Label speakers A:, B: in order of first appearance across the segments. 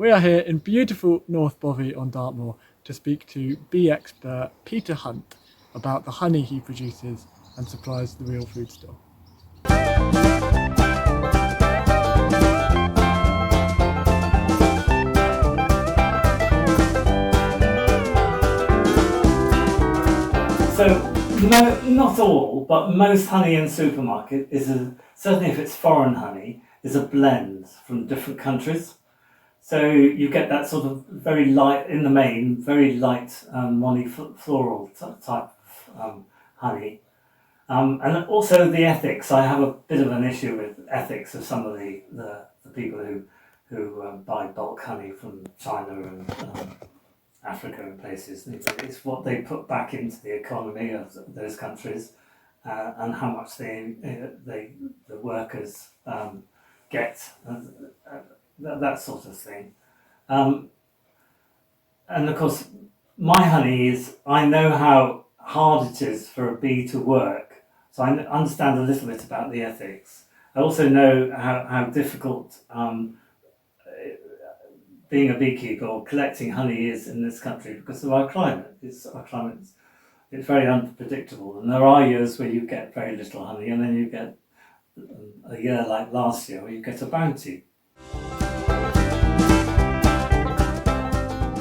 A: We are here in beautiful North Bovey on Dartmoor to speak to bee expert Peter Hunt about the honey he produces and supplies the Real Food Store.
B: So, no, not all, but most honey in supermarket certainly if it's foreign honey, is a blend from different countries. So you get that sort of very light, in the main, very light monofloral type of honey. And also the ethics. I have a bit of an issue with ethics of some of the people who buy bulk honey from China and Africa and places. It's what they put back into the economy of those countries and how much the workers get. That sort of thing. And of course, my honey is, I know how hard it is for a bee to work, so I understand a little bit about the ethics. I also know how difficult being a beekeeper or collecting honey is in this country because of our climate. It's very unpredictable, and there are years where you get very little honey, and then you get a year like last year where you get a bounty.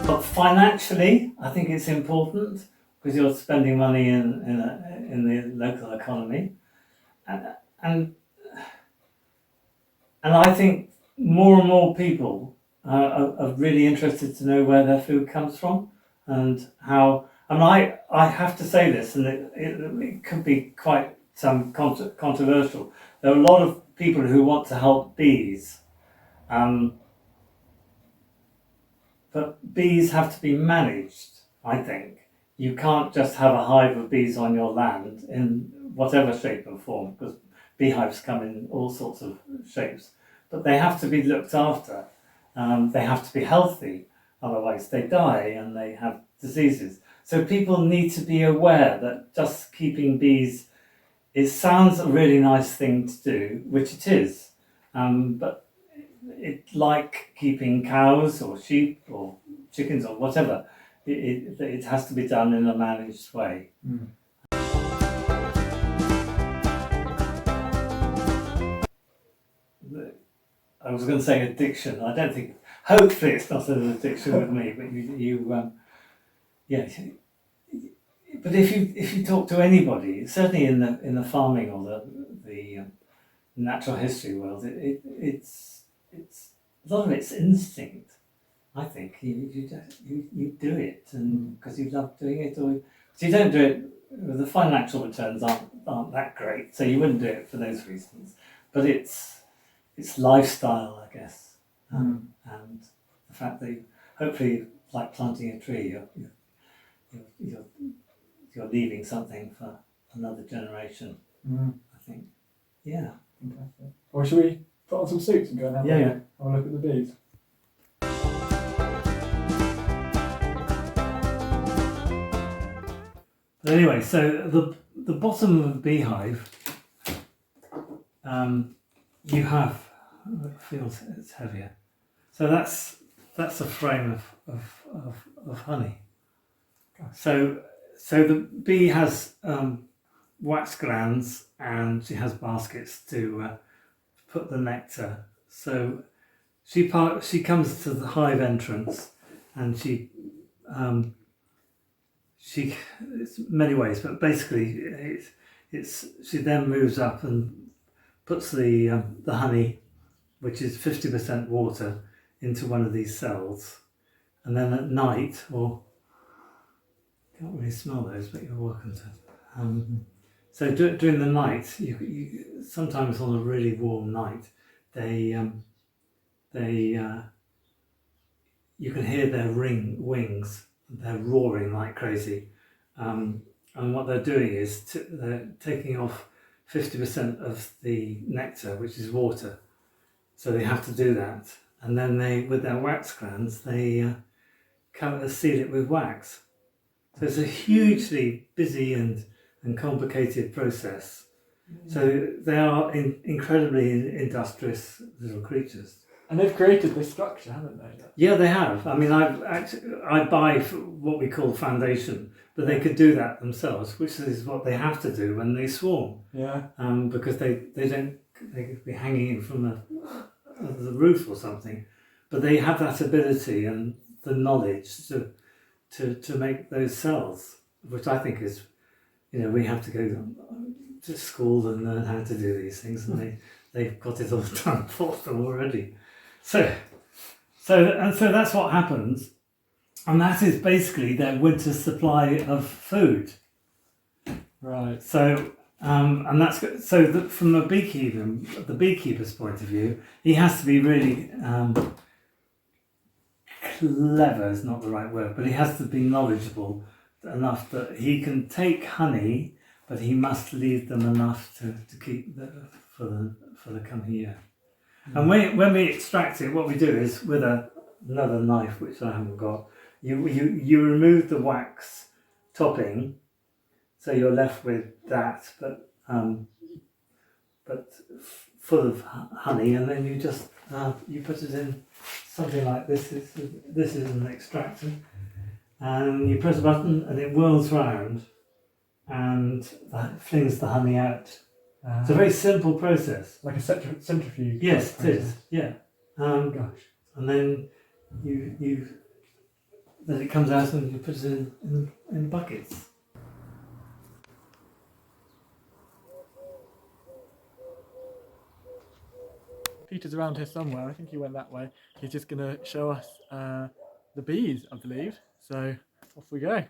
B: But financially, I think it's important because you're spending money in the local economy, and I think more and more people are really interested to know where their food comes from and how. And I have to say this, and it could be quite controversial. There are a lot of people who want to help bees. But bees have to be managed, I think. You can't just have a hive of bees on your land in whatever shape and form, because beehives come in all sorts of shapes. But they have to be looked after. They have to be healthy, otherwise they die and they have diseases. So people need to be aware that just keeping bees, it sounds a really nice thing to do, which it is, but it's like keeping cows or sheep or chickens or whatever. It has to be done in a managed way. Mm. I was going to say addiction. I don't think. Hopefully, it's not an addiction with me. But yeah. But if you talk to anybody, certainly in the farming or the natural history world, it's a lot of it's instinct. I think you do it, and because you love doing it, or so you don't do it. The financial returns aren't that great, so you wouldn't do it for those reasons. But it's lifestyle, I guess, and the fact that hopefully, like planting a tree, you're leaving something for another generation. I think, yeah.
A: Fantastic. Well, should we put on some suits and go and have a look at the bees?
B: But anyway, so the bottom of a beehive, you have, it feels it's heavier. So that's a frame of honey. So the bee has wax glands, and she has baskets to put the nectar. So she comes to the hive entrance, and it's many ways, but basically she then moves up and puts the honey, which is 50% water, into one of these cells, and then at night, or can't really smell those, but you're welcome to. So during the night, you sometimes on a really warm night, you can hear their wings. They're roaring like crazy, and what they're doing is they're taking off 50% of the nectar, which is water. So they have to do that, and then with their wax glands, they seal it with wax. So it's a hugely busy and complicated process. So they are incredibly industrious little creatures.
A: And they've created this structure, haven't they?
B: Yeah, they have. I mean, I buy what we call foundation, but they could do that themselves, which is what they have to do when they swarm.
A: Yeah.
B: Because they could be hanging from the roof or something, but they have that ability and the knowledge to make those cells, which I think is, we have to go to school and learn how to do these things, and they've got it all done for them already. So that's what happens, and that is basically their winter supply of food.
A: Right.
B: So and that's good. So from the beekeeper's point of view, he has to be really clever is not the right word, but he has to be knowledgeable enough that he can take honey, but he must leave them enough to keep for the coming year. And when we extract it, what we do is with another knife, which I haven't got, you remove the wax topping, so you're left with that, but full of honey, and then you just you put it in something like this. This is an extractor, and you press a button, and it whirls round, and that flings the honey out. It's a very simple process.
A: Like a centrifuge.
B: Yes, it is. Yeah.
A: Gosh.
B: And then then it comes out and you put it in buckets.
A: Peter's around here somewhere. I think he went that way. He's just going to show us the bees, I believe. So off we go.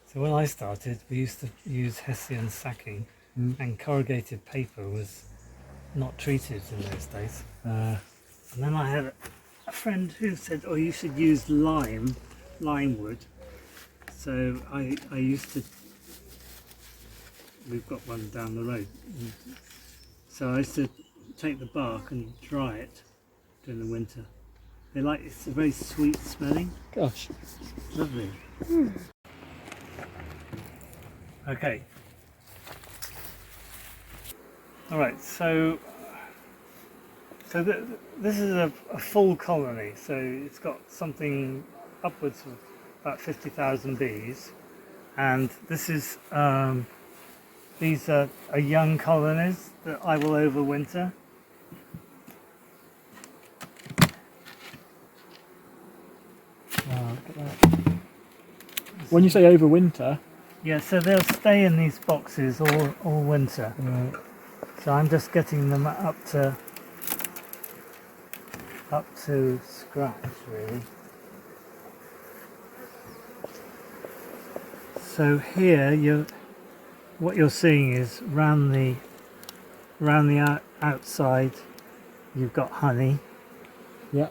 B: So when I started, we used to use Hessian sacking, and corrugated paper was not treated in those days. And then I had a friend who said, "Oh, you should use lime wood." So I used to. We've got one down the road. So I used to take the bark and dry it during the winter. It's a very sweet smelling.
A: Gosh.
B: Lovely. Okay. All right. So this is a full colony. So it's got something upwards of about 50,000 bees, and this is these are young colonies that I will overwinter.
A: Wow, look at that. When you say overwinter,
B: Yeah, so they'll stay in these boxes all winter.
A: right.
B: So I'm just getting them up to scratch, really. So here what you're seeing is round the outside you've got honey.
A: Yeah.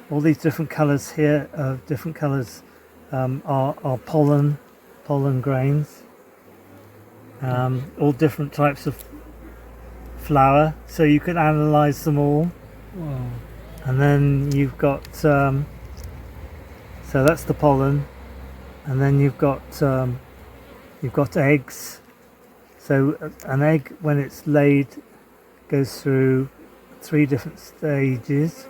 B: All these different colours here, different colours are pollen grains. All different types of flower, so you can analyse them all.
A: Wow.
B: And then you've got so that's the pollen, and then you've got eggs. So an egg, when it's laid, goes through 3 different stages.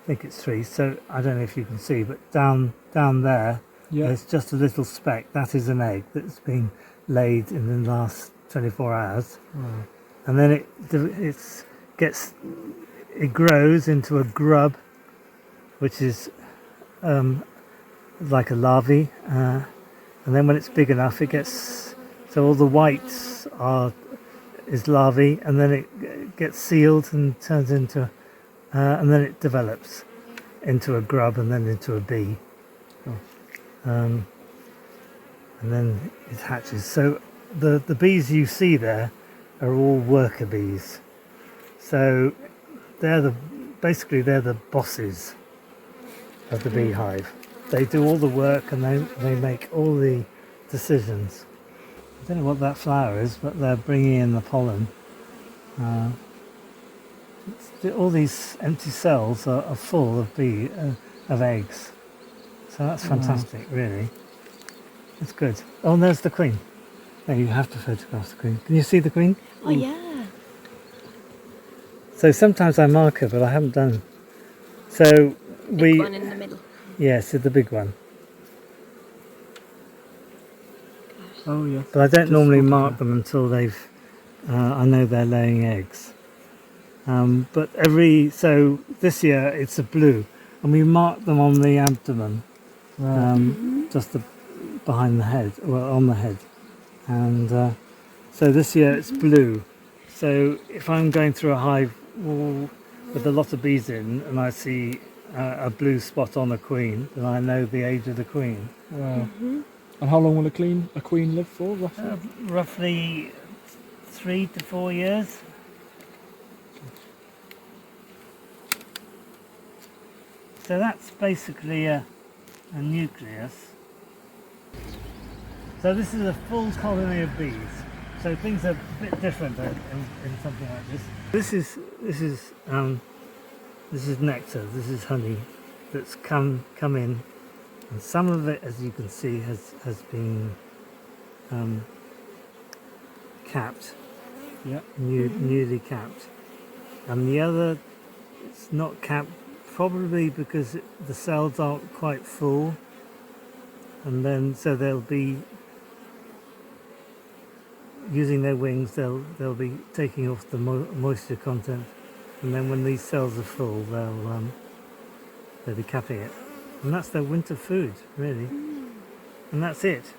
B: I think it's 3. So I don't know if you can see, but down there,
A: Yeah.
B: there's just a little speck. That is an egg that's been laid in the last 24 hours.
A: Wow.
B: And then it grows into a grub, which is like a larvae, and then when it's big enough, it gets so all the whites is larvae, and then it gets sealed and turns into, and then it develops into a grub, and then into a bee, and then it hatches. So the bees you see there are all worker bees. So they're basically the bosses of the beehive. They do all the work and they make all the decisions. I don't know what that flower is, but they're bringing in the pollen. All these empty cells are full of eggs. So that's fantastic, really. That's good. Oh, and there's the queen. No, you have to photograph the queen. Can you see the queen?
C: Oh yeah.
B: So sometimes I mark her, but I haven't done. So
C: Big one in the middle.
B: yes, the big one.
A: Oh yes.
B: But I don't
A: Just
B: normally
A: spotted
B: mark
A: her.
B: them until they've. I know they're laying eggs. But so this year it's a blue, and we mark them on the abdomen,
A: Right.
B: just behind the head, well, on the head. And so this year it's blue. So if I'm going through a hive wall with a lot of bees in, and I see a blue spot on a queen, then I know the age of the queen.
A: Wow. And how long will a queen live for, roughly?
B: Roughly 3 to 4 years. So that's basically a nucleus. So this is a full colony of bees. So things are a bit different in something like this. This is nectar. This is honey that's come in, and some of it, as you can see, has been capped.
A: Yeah.
B: Newly capped, and the other it's not capped, probably because the cells aren't quite full, and then so they'll be using their wings. They'll be taking off the moisture content, and then when these cells are full, they'll be capping it, and that's their winter food, really, and that's it.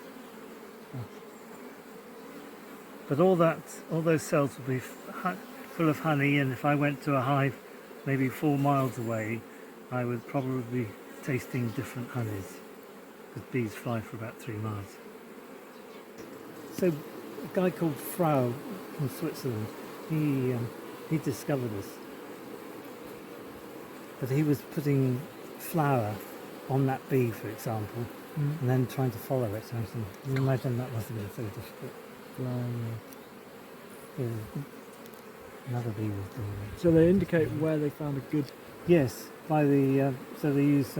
B: But all those cells will be full of honey, and if I went to a hive maybe 4 miles away, I would probably be tasting different honeys, because bees fly for about 3 miles. So a guy called Frau from Switzerland, he discovered this. But he was putting flour on that bee, for example, and then trying to follow it. So I can imagine that must have been so difficult. Yeah. Another bee was doing it.
A: So they indicate where they found a good.
B: Yes, by the so they use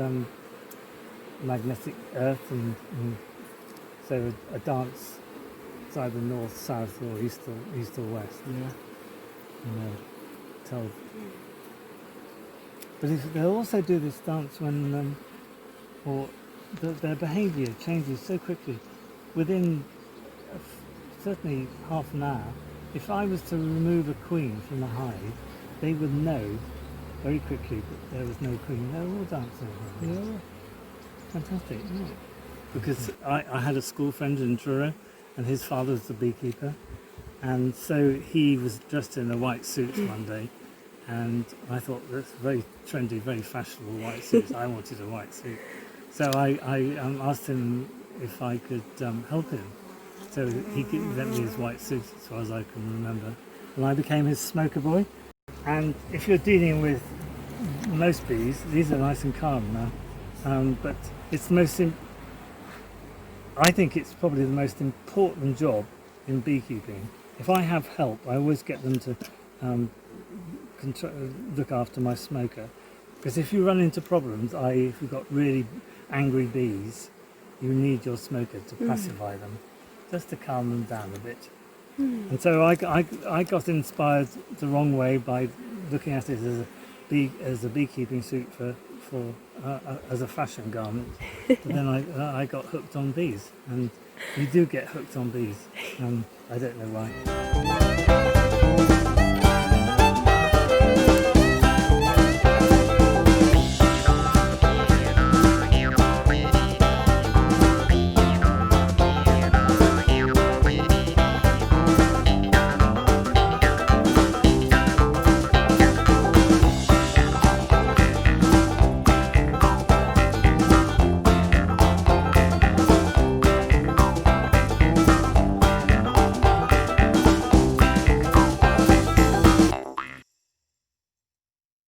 B: magnetic earth, and so a dance. It's either north, south, or east or west.
A: Yeah.
B: Tell. But they'll also do this dance when, their behaviour changes so quickly. Within certainly half an hour, if I was to remove a queen from the hive, they would know very quickly that there was no queen. They're all dancing.
A: Yeah.
B: Fantastic, isn't it? Because I had a school friend in Truro, and his father was the beekeeper, and so he was dressed in a white suit one day, and I thought, that's very trendy, very fashionable white suit. I wanted a white suit, so I asked him if I could help him. So he lent me his white suit, as far as I can remember, and I became his smoker boy. And if you're dealing with most bees, these are nice and calm now, but it's I think it's probably the most important job in beekeeping. If I have help, I always get them to look after my smoker, because if you run into problems, if you've got really angry bees, you need your smoker to pacify them, just to calm them down a bit. And so I got inspired the wrong way by looking at it as a beekeeping suit as a fashion garment. But then I got hooked on bees, and you do get hooked on bees. I don't know why.